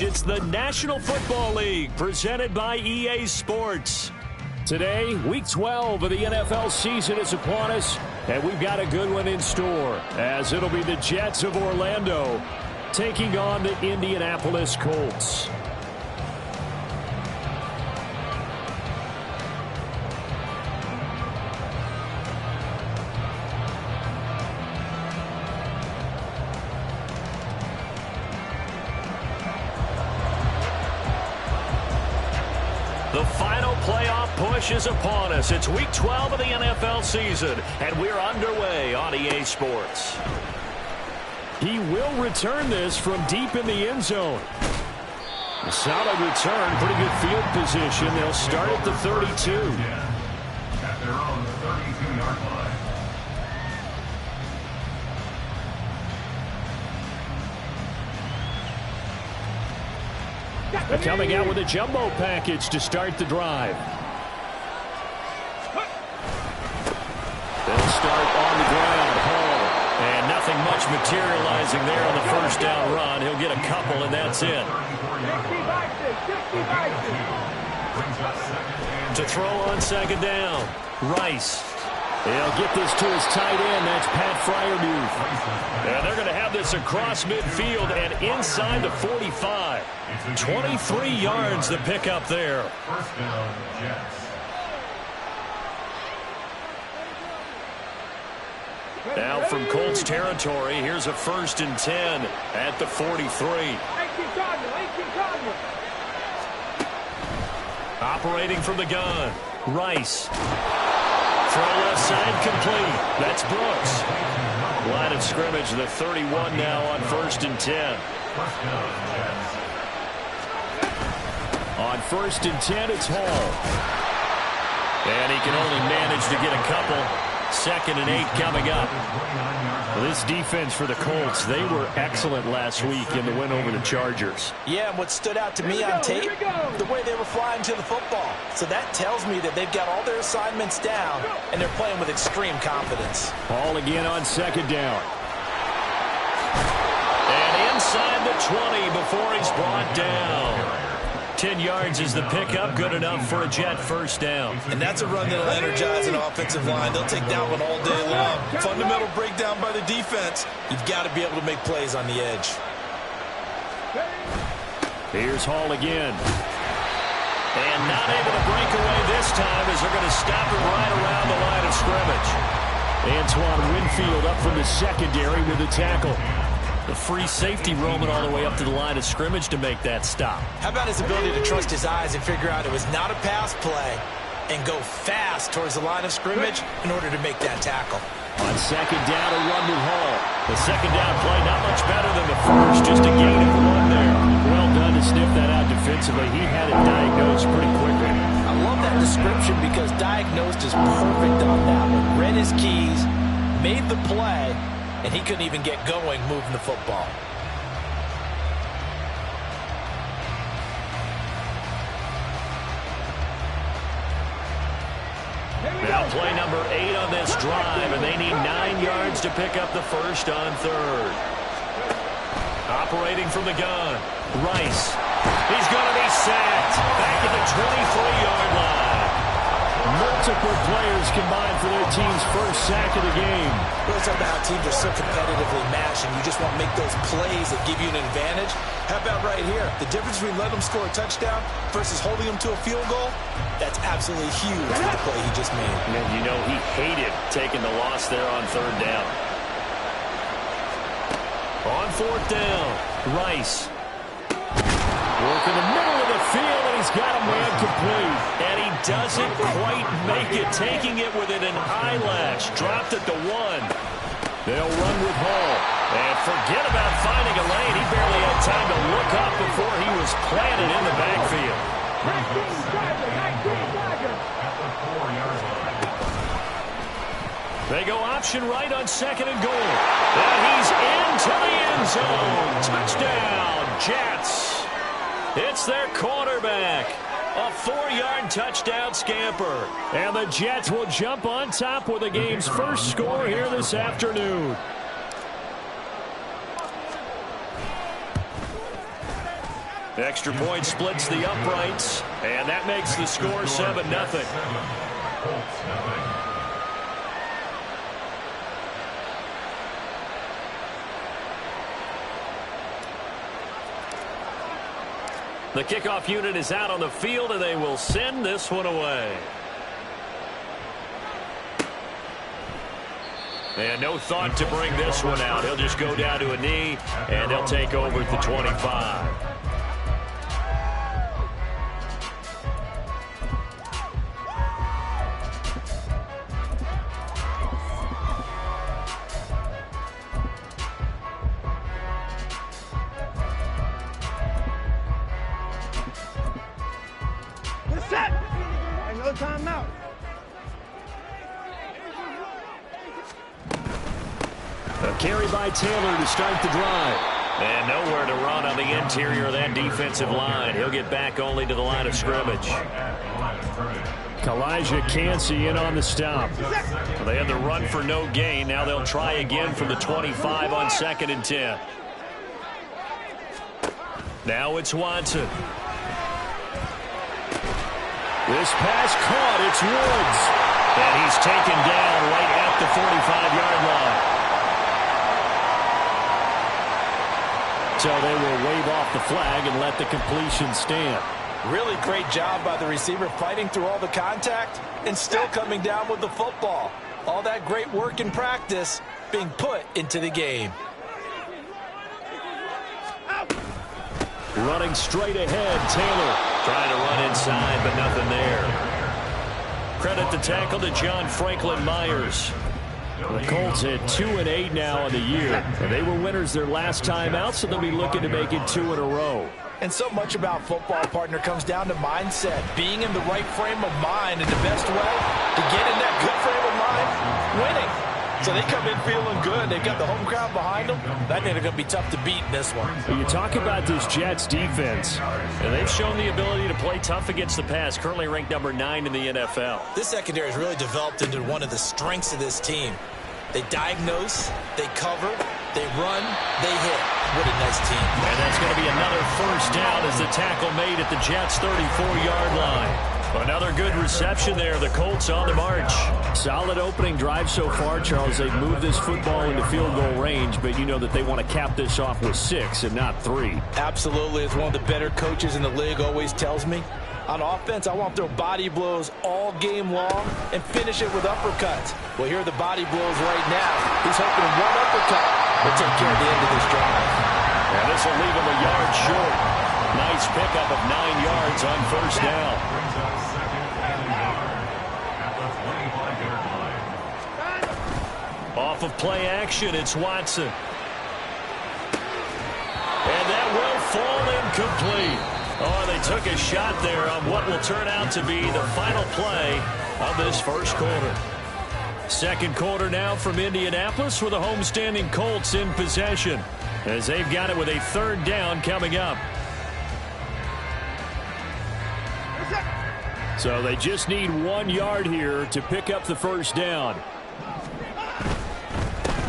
It's the National Football League presented by EA Sports. Today, Week 12 of the NFL season is upon us, and we've got a good one in store, as it'll be the Jets of Orlando taking on the Indianapolis Colts. The final playoff push is upon us. It's Week 12 of the NFL season, and we're underway on EA Sports. He will return this from deep in the end zone. A solid return, pretty good field position. They'll start at the 32. At their own 32-yard line. Coming out with a jumbo package to start the drive. They'll start on the ground. Hall. And nothing much materializing there on the first down run. He'll get a couple, and that's it. To throw on second down. Rice. He'll get this to his tight end. That's Pat Fryermuth. And they're going to have this across midfield and inside the 45. 23 yards to pick up there. First down, Jets. Now from Colts territory, here's a 1st and 10 at the 43. Operating from the gun. Rice. Throw left side complete. That's Brooks. Line of scrimmage, the 31 now on 1st and 10. On 1st and 10, it's Hall. And he can only manage to get a couple. 2nd and 8 coming up. Well, this defense for the Colts, they were excellent last week in the win over the Chargers. Yeah, and what stood out to me on tape, the way they were flying to the football. So that tells me that they've got all their assignments down, and they're playing with extreme confidence. Ball again on 2nd down. And inside the 20 before he's brought down. 10 yards is the pickup, good enough for a Jet first down. And that's a run that'll energize an offensive line. They'll take that one all day long. Fundamental breakdown by the defense. You've got to be able to make plays on the edge. Here's Hall again. And not able to break away this time as they're going to stop him right around the line of scrimmage. Antoine Winfield up from the secondary with the tackle. The free safety roaming all the way up to the line of scrimmage to make that stop. How about his ability to trust his eyes and figure out it was not a pass play and go fast towards the line of scrimmage in order to make that tackle. On 2nd down, a run with Hall. The 2nd down play not much better than the first, just a gain of 1 there. Well done to sniff that out defensively. He had it diagnosed pretty quickly. I love that description because diagnosed is perfect on that one. Read his keys, made the play, and he couldn't even get going moving the football. Now play number 8 on this drive, and they need 9 yards to pick up the first on 3rd. Operating from the gun, Rice. He's going to be sacked back at the 23-yard line. Multiple players combined for their team's first sack of the game. We're talking about how teams are so competitively matched, and you just want to make those plays that give you an advantage. How about right here? The difference between letting them score a touchdown versus holding them to a field goal, that's absolutely huge with the play he just made. And you know he hated taking the loss there on 3rd down. On 4th down, Rice. Work in the middle of the field, and he's got a man complete. And he doesn't quite make it, taking it within an eyelash. Dropped at the 1. They'll run with Hall. And forget about finding a lane. He barely had time to look up before he was planted in the backfield. They go option right on 2nd and goal. And he's into the end zone. Touchdown, Jets. It's their quarterback. A 4-yard touchdown scamper. And the Jets will jump on top with the game's first score here this afternoon. Extra point splits the uprights, and that makes the score 7-0. The kickoff unit is out on the field, and they will send this one away. And no thought to bring this one out. He'll just go down to a knee, and they'll take over at the 25. Set! Ain't no timeout. A carry by Taylor to start the drive. And nowhere to run on the interior of that defensive line. He'll get back only to the line of scrimmage. Kalijah Cansey in on the stop. Well, they had the run for no gain. Now they'll try again from the 25 on 2nd and 10. Now it's Watson. This pass caught. It's Woods. And he's taken down right at the 45-yard line. So they will wave off the flag and let the completion stand. Really great job by the receiver fighting through all the contact and still coming down with the football. All that great work in practice being put into the game. Running straight ahead, Taylor trying to run inside, but nothing there. Credit the tackle to John Franklin Myers. The Colts at 2-8 now in the year. And they were winners their last time out, so they'll be looking to make it 2 in a row. And so much about football, partner, comes down to mindset. Being in the right frame of mind, and the best way to get in that good frame of mind, winning. So they come in feeling good. They've got the home crowd behind them. I think they're going to be tough to beat in this one. You talk about this Jets defense, and they've shown the ability to play tough against the pass, currently ranked number 9 in the NFL. This secondary has really developed into one of the strengths of this team. They diagnose, they cover, they run, they hit. What a nice team. And that's going to be another first down as the tackle made at the Jets' 34-yard line. Another good reception there. The Colts on the march. Solid opening drive so far, Charles. They've moved this football into field goal range, but you know that they want to cap this off with 6 and not 3. Absolutely. As one of the better coaches in the league always tells me, on offense, I want to throw body blows all game long and finish it with uppercuts. Well, here are the body blows right now. He's hoping one uppercut will take care of the end of this drive. And this will leave him a yard short. Nice pickup of 9 yards on first down. Off of play action, it's Watson. And that will fall incomplete. Oh, they took a shot there on what will turn out to be the final play of this first quarter. Second quarter now from Indianapolis with the homestanding Colts in possession as they've got it with a 3rd down coming up. So they just need 1 yard here to pick up the first down.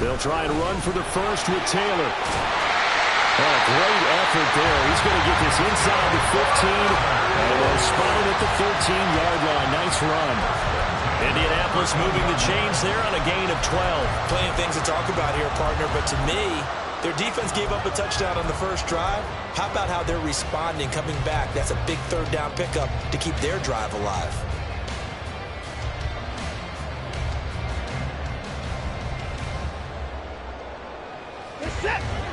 They'll try and run for the first with Taylor. Oh, great effort there. He's going to get this inside the 15, and they'll spot it at the 13-yard line. Nice run. Indianapolis moving the chains there on a gain of 12. Plenty of things to talk about here, partner, but to me, their defense gave up a touchdown on the first drive. How about how they're responding, coming back? That's a big 3rd down pickup to keep their drive alive.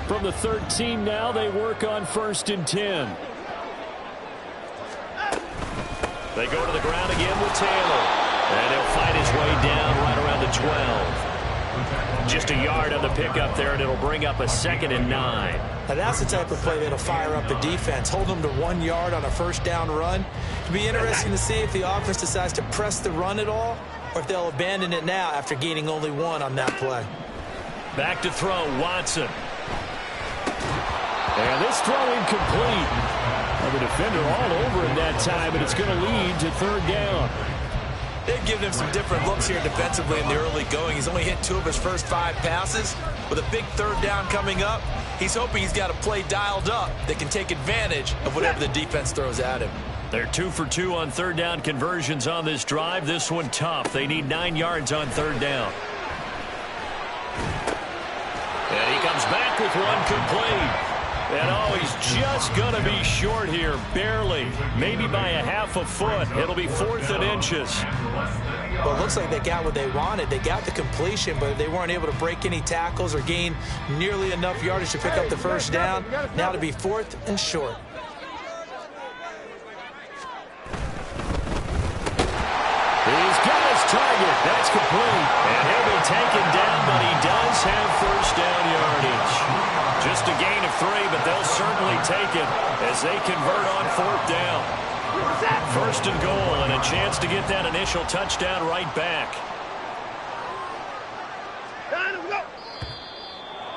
From the 13 now, they work on 1st and 10. They go to the ground again with Taylor. And he'll fight his way down right around the 12. Just a yard on the pickup there, and it'll bring up a 2nd and 9. Now that's the type of play that'll fire up the defense. Hold them to 1 yard on a first down run. It'll be interesting to see if the offense decides to press the run at all, or if they'll abandon it now after gaining only 1 on that play. Back to throw, Watson. And this throw incomplete. The defender all over him that time, and it's going to lead to 3rd down. They've given him some different looks here defensively in the early going. He's only hit 2 of his first 5 passes. With a big 3rd down coming up, he's hoping he's got a play dialed up that can take advantage of whatever the defense throws at him. They're 2 for 2 on 3rd down conversions on this drive. This one tough. They need 9 yards on 3rd down. And he comes back with one complete. And oh, he's just going to be short here, barely. Maybe by a half a foot. It'll be 4th and inches. Well, it looks like they got what they wanted. They got the completion, but they weren't able to break any tackles or gain nearly enough yardage to pick up the first down. Now to be 4th and short. He's got his target. That's complete. And he'll be taken down, but he does have first down yardage. Just a gain of 3, but they'll certainly take it as they convert on 4th down. 1st and goal, and a chance to get that initial touchdown right back.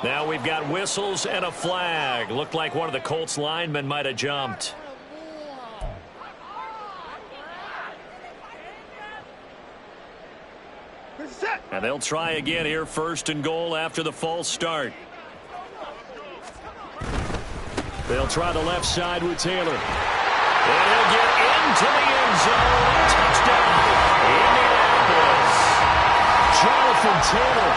Now we've got whistles and a flag. Looked like one of the Colts linemen might have jumped. And they'll try again here, 1st and goal after the false start. They'll try the left side with Taylor. And he'll get into the end zone. Touchdown, Indianapolis. Jonathan Taylor,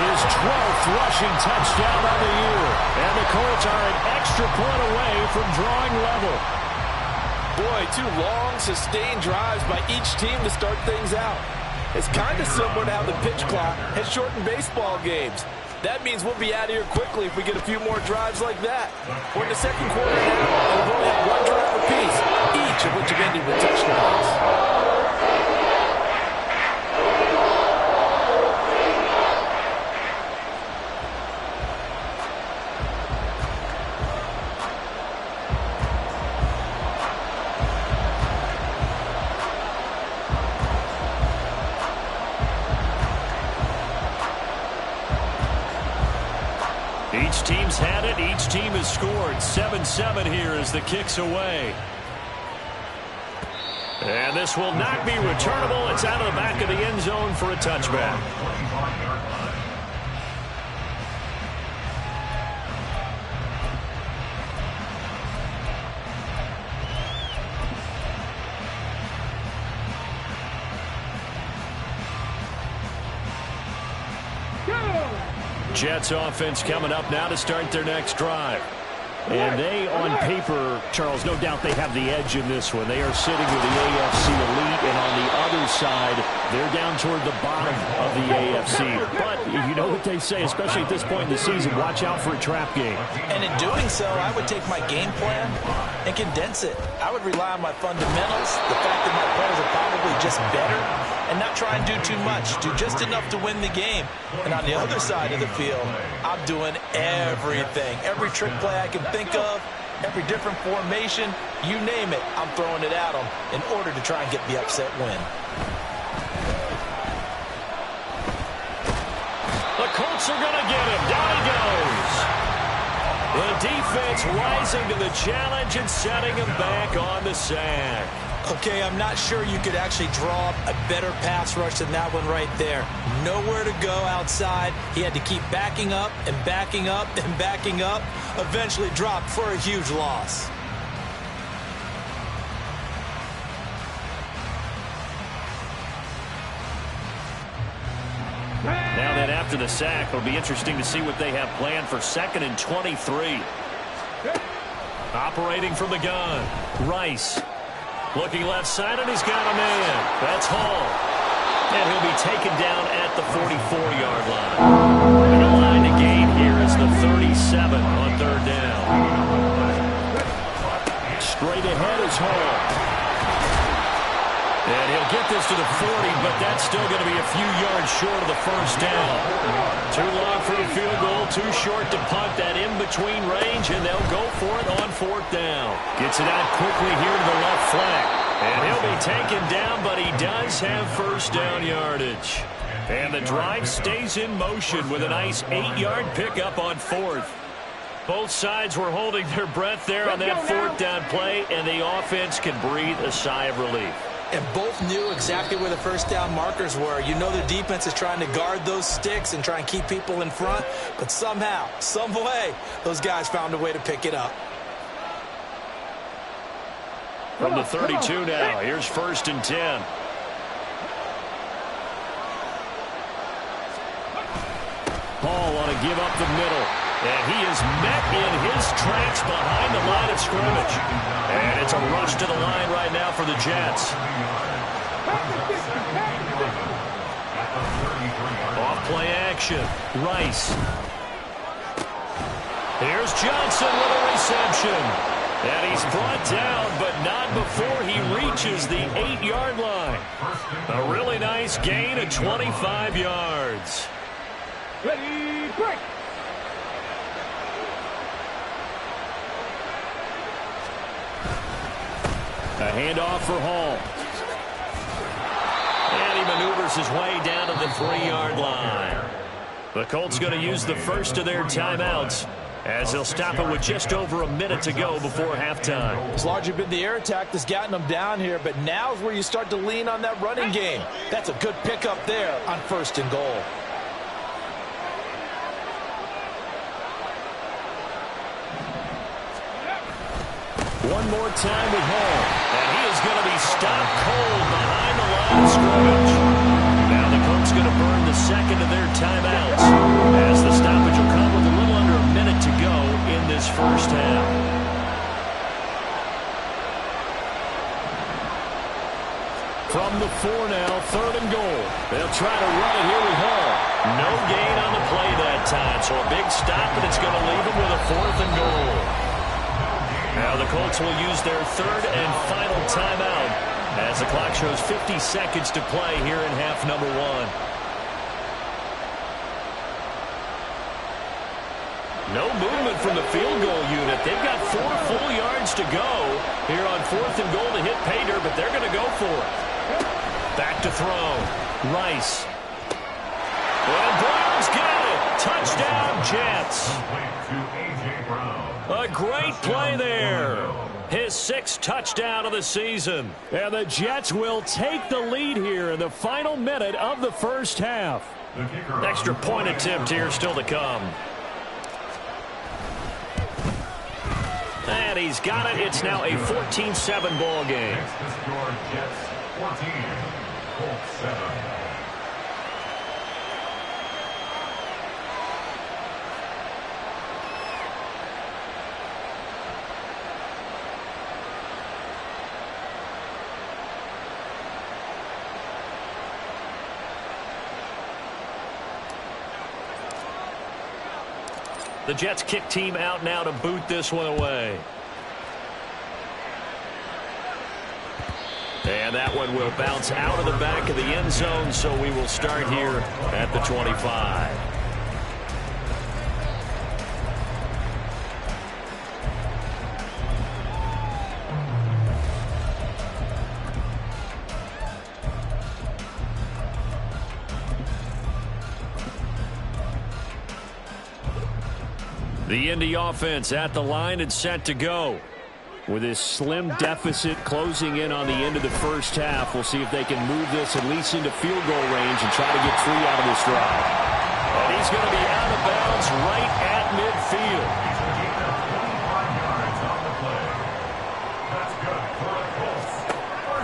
his 12th rushing touchdown on the year. And the Colts are an extra point away from drawing level. Boy, 2 long, sustained drives by each team to start things out. It's kind of similar to how the pitch clock has shortened baseball games. That means we'll be out of here quickly if we get a few more drives like that. We're in the 2nd quarter now, and we've only had 1 drive apiece, each of which have ended with touchdowns. Each team's had it. Each team has scored. 7-7 here as the kick's away. And this will not be returnable. It's out of the back of the end zone for a touchback. Jets offense coming up now to start their next drive. And they, on paper, Charles, no doubt they have the edge in this one. They are sitting with the AFC elite, and on the other side, they're down toward the bottom of the AFC. But you know what they say, especially at this point in the season, watch out for a trap game. And in doing so, I would take my game plan and condense it. I would rely on my fundamentals, the fact that my players are probably just better, and not try and do too much, do just enough to win the game. And on the other side of the field, I'm doing everything. Every trick play I can think of, every different formation, you name it, I'm throwing it at them in order to try and get the upset win. The Colts are going to get him. Down he goes. The defense rising to the challenge and setting him back on the sack. Okay, I'm not sure you could actually draw up a better pass rush than that one right there. Nowhere to go outside. He had to keep backing up and backing up and backing up. Eventually dropped for a huge loss. Now then, after the sack, it'll be interesting to see what they have planned for 2nd and 23. Operating from the gun, Rice. Looking left side, and he's got a man. That's Hall. And he'll be taken down at the 44-yard line. And the line to gain here is the 37 on 3rd down. Straight ahead is Hall. And he'll get this to the 40, but that's still going to be a few yards short of the first down. Too long for a field goal, too short to punt. That in-between range, and they'll go for it on 4th down. Gets it out quickly here to the left flank. And he'll be taken down, but he does have first down yardage. And the drive stays in motion with a nice 8-yard pickup on 4th. Both sides were holding their breath there on that 4th down play, and the offense can breathe a sigh of relief. And both knew exactly where the first down markers were. You know the defense is trying to guard those sticks and try and keep people in front, but somehow, some way, those guys found a way to pick it up. From the 32 now, here's 1st and 10. Hall on to give up the middle. And he is met in his tracks behind the line of scrimmage. And it's a rush to the line right now for the Jets. Off play action. Rice. Here's Johnson with a reception. And he's brought down, but not before he reaches the 8-yard line. A really nice gain of 25 yards. Ready, break. A handoff for Hall. And he maneuvers his way down to the 3-yard line. The Colts going to use the first of their timeouts as they'll stop it with just over a minute to go before halftime. It's largely been the air attack that's gotten them down here, but now's where you start to lean on that running game. That's a good pickup there on 1st and goal. One more time with Hall. And he is going to be stopped cold behind the line of scrimmage. Now the Colts going to burn the second of their timeouts as the stoppage will come with a little under a minute to go in this first half. From the 4 now, 3rd and goal. They'll try to run it here with Hall. No gain on the play that time, so a big stop, and it's going to leave him with a 4th and goal. Now the Colts will use their 3rd and final timeout as the clock shows 50 seconds to play here in half number 1. No movement from the field goal unit. They've got 4 full yards to go here on 4th and goal to hit pay dirt, but they're going to go for it. Back to throw. Rice. And Brown's got it. Touchdown, Jets. A great play there. His 6th touchdown of the season. And the Jets will take the lead here in the final minute of the first half. Extra point attempt here still to come. And he's got it. It's now a 14-7 ball game. Jets 14, Colts 7. The Jets kick team out now to boot this one away. And that one will bounce out of the back of the end zone, so we will start here at the 25. The Indy offense at the line and set to go. With this slim deficit closing in on the end of the first half, we'll see if they can move this at least into field goal range and try to get 3 out of this drive. And he's going to be out of bounds right at midfield.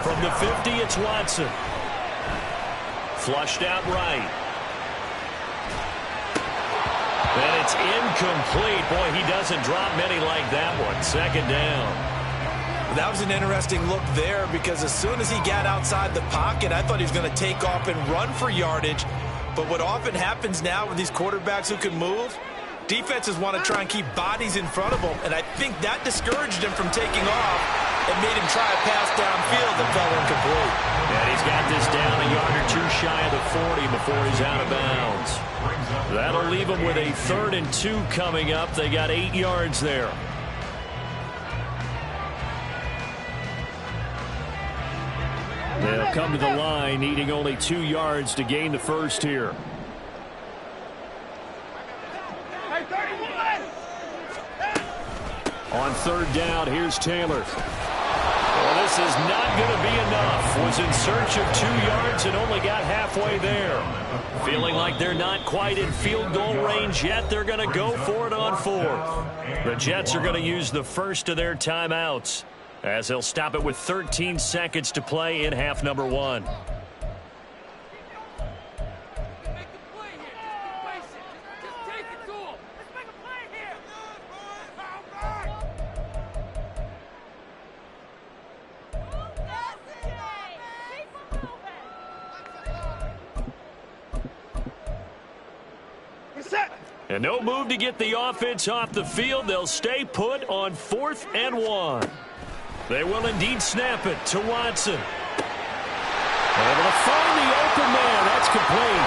From the 50, it's Watson. Flushed out right. And it's incomplete. Boy, he doesn't drop many like that one. 2nd down. That was an interesting look there because as soon as he got outside the pocket, I thought he was going to take off and run for yardage. But what often happens now with these quarterbacks who can move, defenses want to try and keep bodies in front of them, and I think that discouraged him from taking off and made him try a pass downfield that fell incomplete. And he's got this down a yard or 2 shy of the 40 before he's out of bounds. That'll leave him with a 3rd and 2 coming up. They got 8 yards there. They'll come to the line needing only 2 yards to gain the first here. On 3rd down, here's Taylor. Well, this is not going to be enough. Was in search of 2 yards and only got halfway there. Feeling like they're not quite in field goal range yet, they're going to go for it on 4th. The Jets are going to use the first of their timeouts as they'll stop it with 13 seconds to play in half number 1. And no move to get the offense off the field. They'll stay put on 4th and 1. They will indeed snap it to Watson. Able to find the open man. That's complete.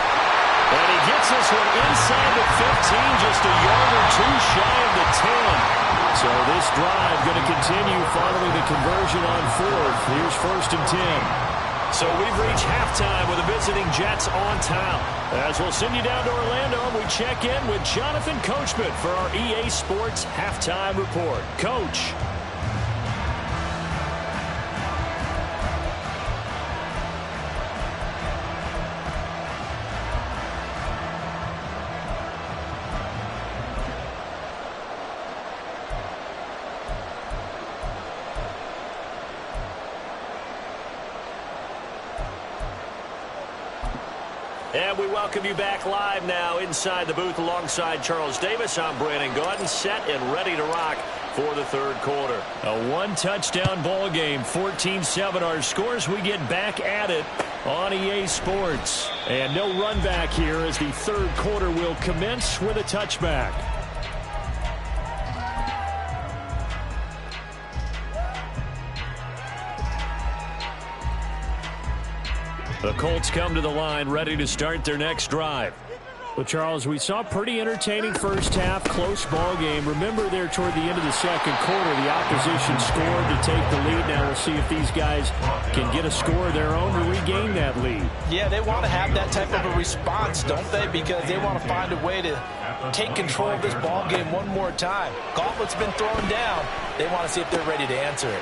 And he gets this one inside the 15, just a yard or 2 shy of the 10. So this drive going to continue following the conversion on 4th. Here's 1st and 10. So we've reached halftime with the visiting Jets on top. As we'll send you down to Orlando, we check in with Jonathan Coachman for our EA Sports Halftime Report. Coach. And we welcome you back live now inside the booth alongside Charles Davis. I'm Brandon Gaudin, set and ready to rock for the 3rd quarter. A 1-touchdown ball game, 14-7 our scores. We get back at it on EA Sports. And no run back here as the 3rd quarter will commence with a touchback. The Colts come to the line ready to start their next drive. Well, Charles, we saw a pretty entertaining first half, close ball game. Remember there toward the end of the 2nd quarter, the opposition scored to take the lead. Now we'll see if these guys can get a score of their own to regain that lead. Yeah, they want to have that type of a response, don't they? Because they want to find a way to take control of this ball game one more time. Gauntlet's been thrown down. They want to see if they're ready to answer it.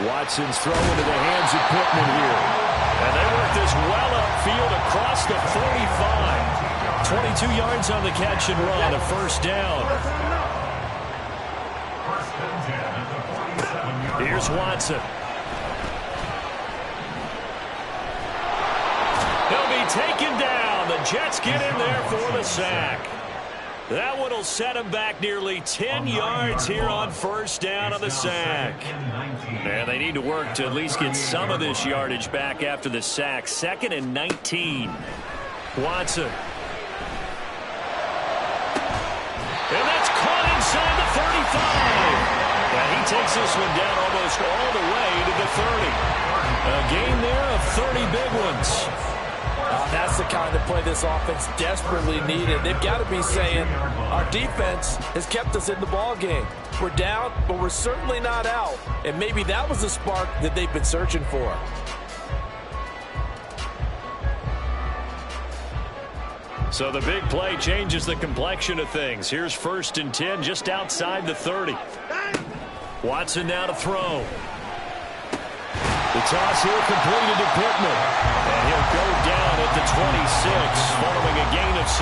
Watson's throw into the hands of Pittman here. And they work this well upfield across the 45. 22 yards on the catch and run, a 1st down. Here's Watson. He'll be taken down. The Jets get in there for the sack. That one will set him back nearly 10 yards here on 1st down on the sack. And they need to work to at least get some of this yardage back after the sack. 2nd and 19. Watson. And that's caught inside the 35. And he takes this one down almost all the way to the 30. A gain there of 30 big ones. That's the kind of play this offense desperately needed. They've got to be saying, our defense has kept us in the ball game. We're down, but we're certainly not out. And maybe that was the spark that they've been searching for. So the big play changes the complexion of things. Here's 1st and 10 just outside the 30. Watson now to throw. The toss here completed to Pittman. And he'll go down at the 26 following a gain of 6.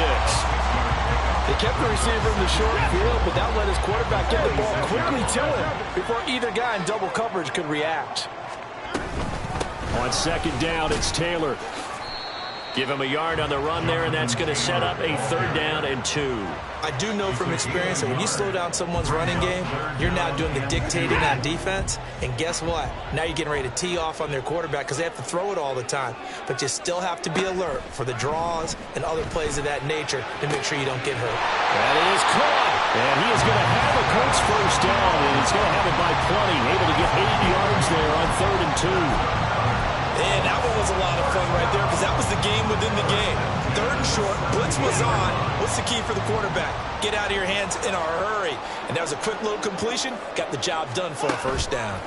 They kept the receiver in the short field, but that let his quarterback get the ball quickly to him before either guy in double coverage could react. On 2nd down, it's Taylor. Give him a yard on the run there, and that's going to set up a 3rd down and 2. I do know from experience that when you slow down someone's running game, you're now doing the dictating on defense. And guess what? Now you're getting ready to tee off on their quarterback because they have to throw it all the time. But you still have to be alert for the draws and other plays of that nature to make sure you don't get hurt. That is caught. And he is going to have a Colts 1st down, and he's going to have it by plenty. Able to get 8 yards there on 3rd and 2. And that one was a lot of fun right there because that was the game within the game. 3rd and short, blitz was on. What's the key for the quarterback? Get out of your hands in a hurry. And that was a quick little completion. Got the job done for a 1st down.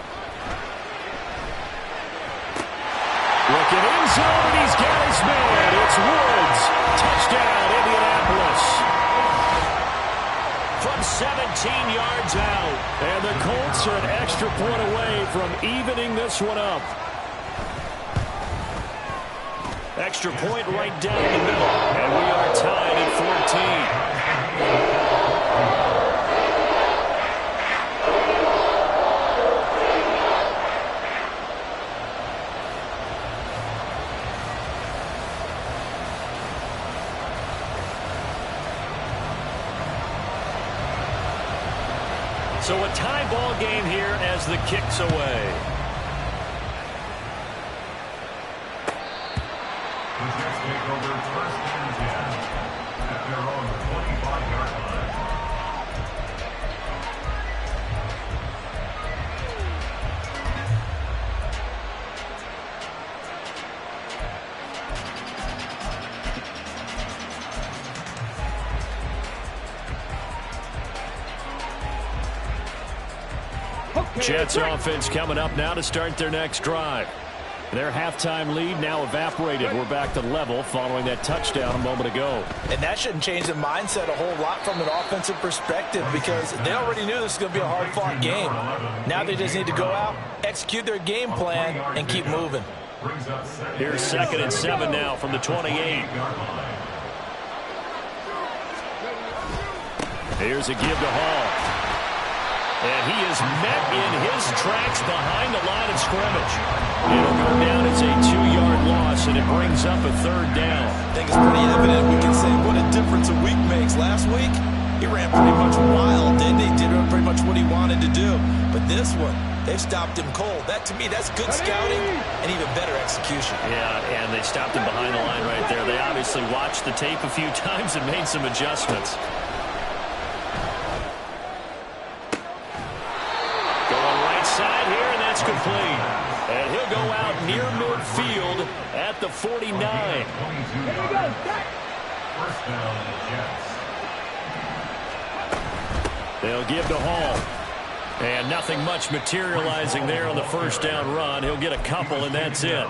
Looking end zone, and he's got his man. It's Woods. Touchdown, Indianapolis. From yards out. And the Colts are an extra point away from evening this one up. Extra point right down the middle. And we are tied at 14. So a tie ball game here as the kick's away. The Jets take over first and 10 at their own 25-yard line. Jets offense coming up now to start their next drive. Their halftime lead now evaporated. We're back to level following that touchdown a moment ago. And that shouldn't change the mindset a whole lot from an offensive perspective because they already knew this was going to be a hard-fought game. Now they just need to go out, execute their game plan, and keep moving. Here's 2nd and 7 now from the 28. Here's a give to Hall. And he is met in his tracks behind the line of scrimmage. It'll go down as a 2-yard loss, and it brings up a 3rd down. I think it's pretty evident. We can say what a difference a week makes. Last week, he ran pretty much wild, didn't he? Did pretty much what he wanted to do. But this one, they've stopped him cold. That, to me, that's good scouting and even better execution. Yeah, and they stopped him behind the line right there. They obviously watched the tape a few times and made some adjustments. Side here, and that's complete. And he'll go out near midfield at the 49. First down, Jets. They'll give to Hall. And nothing much materializing there on the first down run. He'll get a couple, and that's it.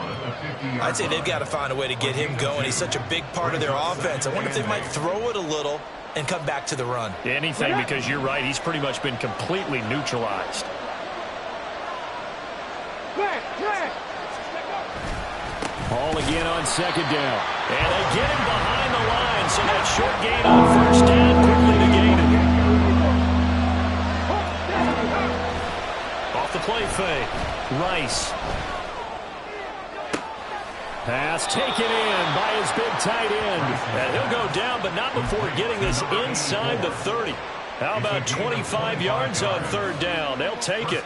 I'd say they've got to find a way to get him going. He's such a big part of their offense. I wonder if they might throw it a little and come back to the run. Anything, because you're right. He's pretty much been completely neutralized. Hall again on 2nd down. And they get him behind the line, so that short gain on 1st down quickly negated. Off the play fake. Rice. Pass taken in by his big tight end. And he'll go down, but not before getting this inside the 30. How about 25 yards on 3rd down? They'll take it.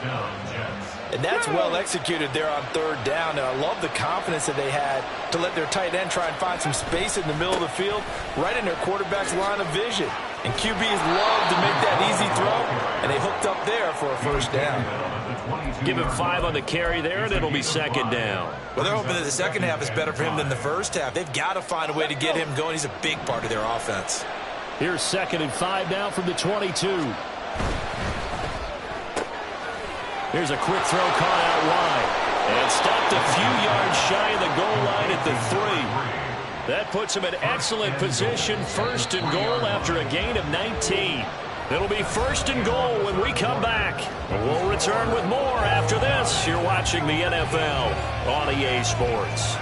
And that's well executed there on 3rd down. And I love the confidence that they had to let their tight end try and find some space in the middle of the field, right in their quarterback's line of vision. And QBs love to make that easy throw, and they hooked up there for a 1st down. Give him 5 on the carry there, and it'll be 2nd down. Well, they're hoping that the second half is better for him than the first half. They've got to find a way to get him going. He's a big part of their offense. Here's 2nd and 5 now from the 22. Here's a quick throw caught out wide. And stopped a few yards shy of the goal line at the 3. That puts him in excellent position, 1st and goal after a gain of 19. It'll be 1st and goal when we come back. We'll return with more after this. You're watching the NFL on EA Sports.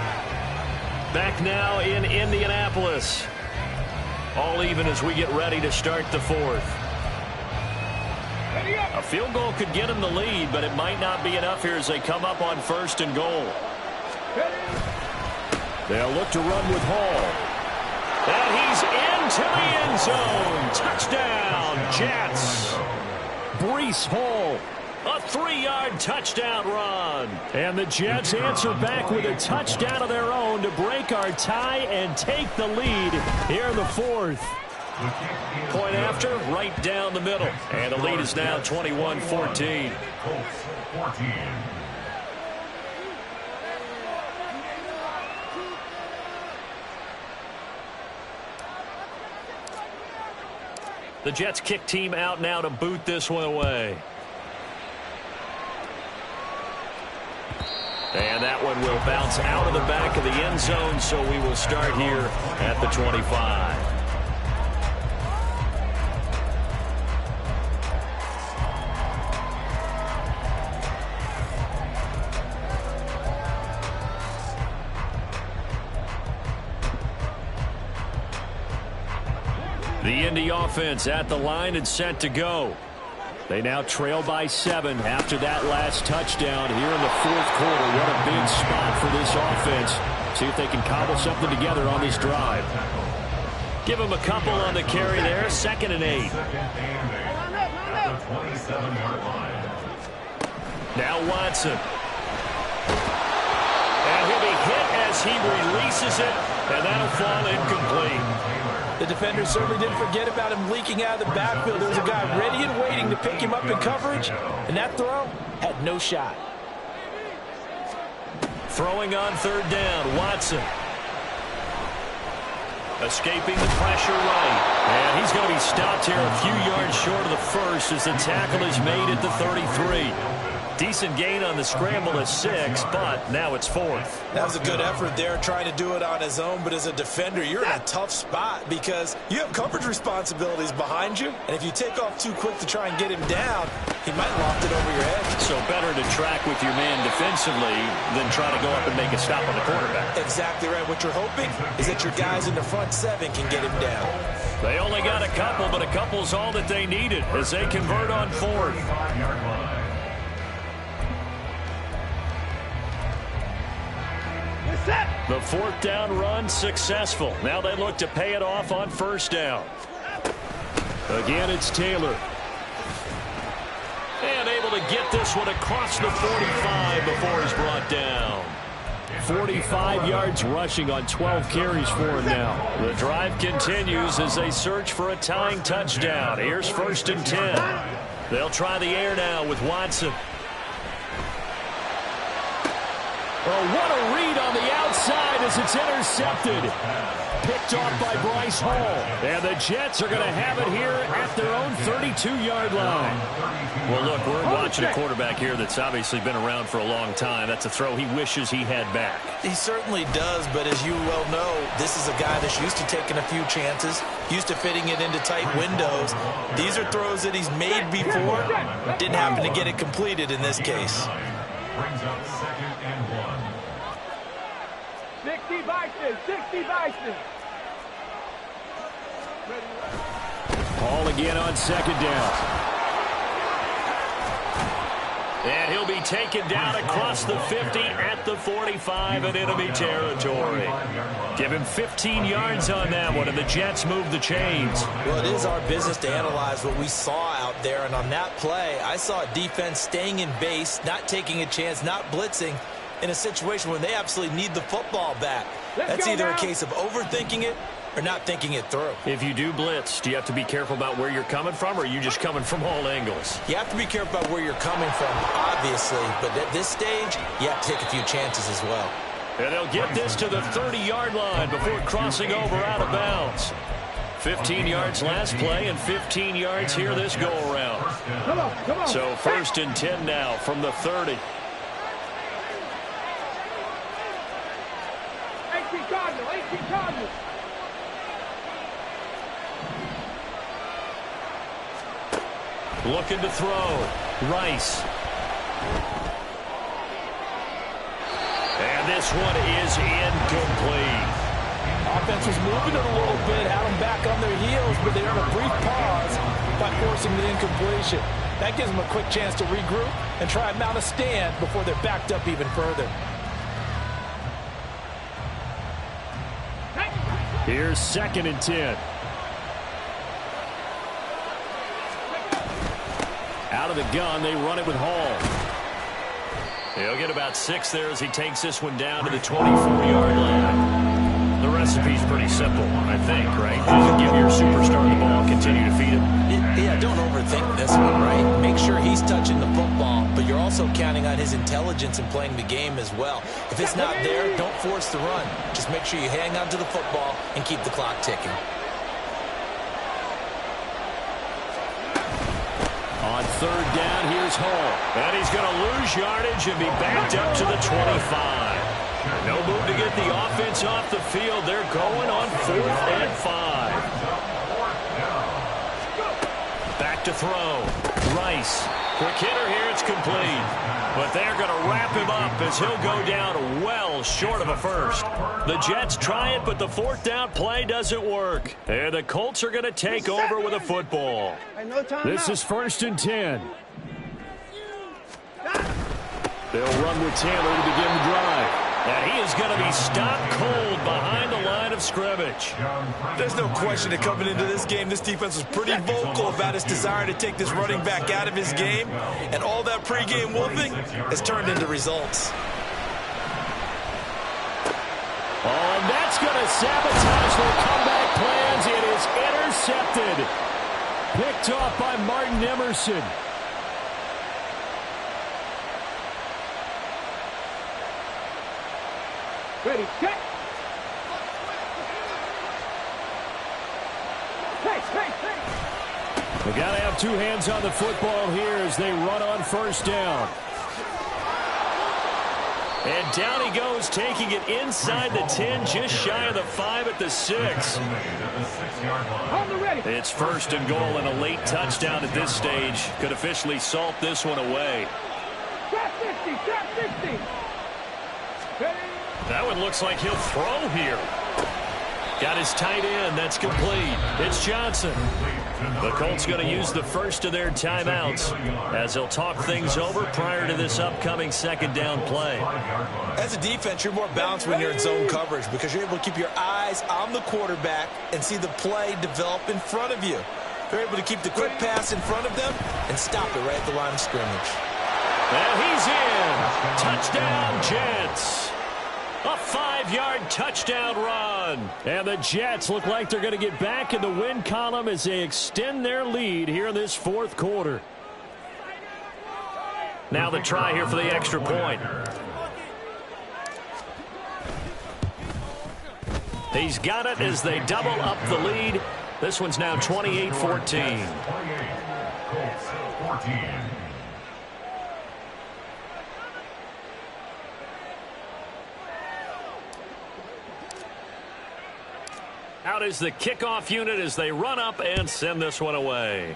Back now in Indianapolis. All even as we get ready to start the 4th. A field goal could get him the lead, but it might not be enough here as they come up on 1st and goal. They'll look to run with Hall. And he's into the end zone. Touchdown, Jets. Breece Hall. A 3-yard touchdown run. And the Jets answer back with a touchdown of their own to break our tie and take the lead here in the 4th. Point after, right down the middle. And the lead is now 21-14. Colts 14. The Jets kick team out now to boot this one away. And that one will bounce out of the back of the end zone, so we will start here at the 25. The Indy offense at the line and set to go. They now trail by 7 after that last touchdown here in the fourth quarter. What a big spot for this offense. See if they can cobble something together on this drive. Give them a couple on the carry there. 2nd and 8. Now Watson. And he'll be hit as he releases it, and that'll fall incomplete. The defender certainly didn't forget about him leaking out of the backfield. There was a guy ready and waiting to pick him up in coverage, and that throw had no shot. Throwing on 3rd down, Watson. Escaping the pressure right. And he's going to be stopped here a few yards short of the first as the tackle is made at the 33. Decent gain on the scramble at 6, but now it's 4th. That was a good effort there, trying to do it on his own. But as a defender, you're in a tough spot because you have coverage responsibilities behind you. And if you take off too quick to try and get him down, he might loft it over your head. So better to track with your man defensively than try to go up and make a stop on the quarterback. Exactly right. What you're hoping is that your guys in the front 7 can get him down. They only got a couple, but a couple's all that they needed as they convert on 4th. The 4th down run successful. Now they look to pay it off on 1st down. Again, it's Taylor. And able to get this one across the 45 before he's brought down. 45 yards rushing on 12 carries for him now. The drive continues as they search for a tying touchdown. Here's 1st and 10. They'll try the air now with Watson. Oh, what a read on the outside as it's intercepted. Picked off by Bryce Hall. And the Jets are going to have it here at their own 32-yard line. Well, look, we're watching a quarterback here that's obviously been around for a long time. That's a throw he wishes he had back. He certainly does, but as you well know, this is a guy that's used to taking a few chances, used to fitting it into tight windows. These are throws that he's made before. Didn't happen to get it completed in this case. Brings up 2nd and 1. 60 Bison, 60 Bison. Hall again on 2nd down. And he'll be taken down across the 50 at the 45 in enemy territory. Give him 15 yards on that one, and the Jets move the chains. Well, it is our business to analyze what we saw out there, and on that play, I saw a defense staying in base, not taking a chance, not blitzing, in a situation where they absolutely need the football back. That's either a case of overthinking it or not thinking it through. If you do blitz, do you have to be careful about where you're coming from, or are you just coming from all angles? You have to be careful about where you're coming from, obviously, but at this stage, you have to take a few chances as well. And they'll get this to the 30-yard line before crossing over out of bounds. 15 yards last play and 15 yards here this go-around. Come on. So 1st and 10 now from the 30. 18 Cardinals. Looking to throw. Rice. And this one is incomplete. Offense was moving it a little bit, had them back on their heels, but they earned a brief pause by forcing the incompletion. That gives them a quick chance to regroup and try and mount a stand before they're backed up even further. Here's 2nd and 10. Out of the gun, they run it with Hall. He'll get about 6 there as he takes this one down to the 24-yard line. The recipe's pretty simple, I think, right? Just give your superstar the ball, continue to feed him. Yeah, don't overthink this one, right? Make sure he's touching the football, but you're also counting on his intelligence in playing the game as well. If it's not there, don't force the run. Just make sure you hang on to the football and keep the clock ticking. On 3rd down, here's Hall. And he's going to lose yardage and be backed up to the 25. No move to get the offense off the field. They're going on 4th and 5. Back to throw. Rice. Quick hitter here, it's complete. But they're going to wrap him up as he'll go down well short of a first. The Jets try it, but the fourth down play doesn't work. And the Colts are going to take over with a football. This is 1st and 10. They'll run with Taylor to begin the drive. And he is going to be stopped cold behind the line of scrimmage. There's no question that coming into this game, this defense was pretty vocal about its desire to take this running back out of his game. And all that pregame wolfing has turned into results. Oh, and that's going to sabotage their comeback plans. It is intercepted. Picked off by Martin Emerson. Ready, set. They got to have two hands on the football here as they run on 1st down. And down he goes, taking it inside the 10, just shy of the 5 at the 6. It's 1st and goal and a late touchdown at this stage. Could officially salt this one away. Trap 50, trap 50. That one looks like he'll throw here. Got his tight end. That's complete. It's Johnson. The Colts going to use the first of their timeouts as they'll talk things over prior to this upcoming 2nd down play. As a defense, you're more balanced when you're in zone coverage because you're able to keep your eyes on the quarterback and see the play develop in front of you. They're able to keep the quick pass in front of them and stop it right at the line of scrimmage. And he's in. Touchdown, Jets. A 5-yard touchdown run. And the Jets look like they're going to get back in the win column as they extend their lead here in this 4th quarter. Now the try here for the extra point. He's got it as they double up the lead. This one's now 28-14. 28, Colts 14. Out is the kickoff unit as they run up and send this one away.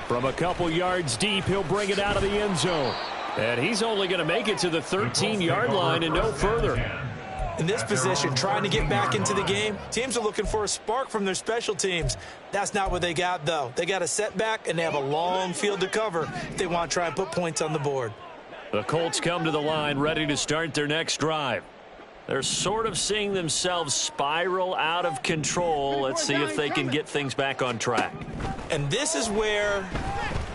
From a couple yards deep, he'll bring it out of the end zone. And he's only going to make it to the 13-yard line and no further. In this position, trying to get back into the game, teams are looking for a spark from their special teams. That's not what they got, though. They got a setback, and they have a long field to cover if they want to try and put points on the board. The Colts come to the line ready to start their next drive. They're sort of seeing themselves spiral out of control. Let's see if they can get things back on track. And this is where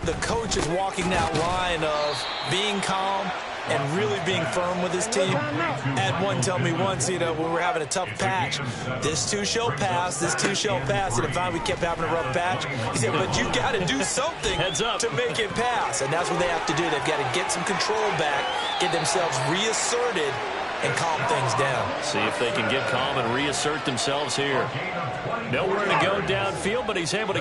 the coach is walking that line of being calm and really being firm with his team. I had one tell me once, when we're having a tough patch, this too shall pass, this too shall pass. And if we kept having a rough patch, he said, but you got to do something to make it pass. And that's what they have to do. They've got to get some control back, get themselves reasserted, and calm things down. See if they can get calm and reassert themselves here. Nowhere to go downfield, but he's able to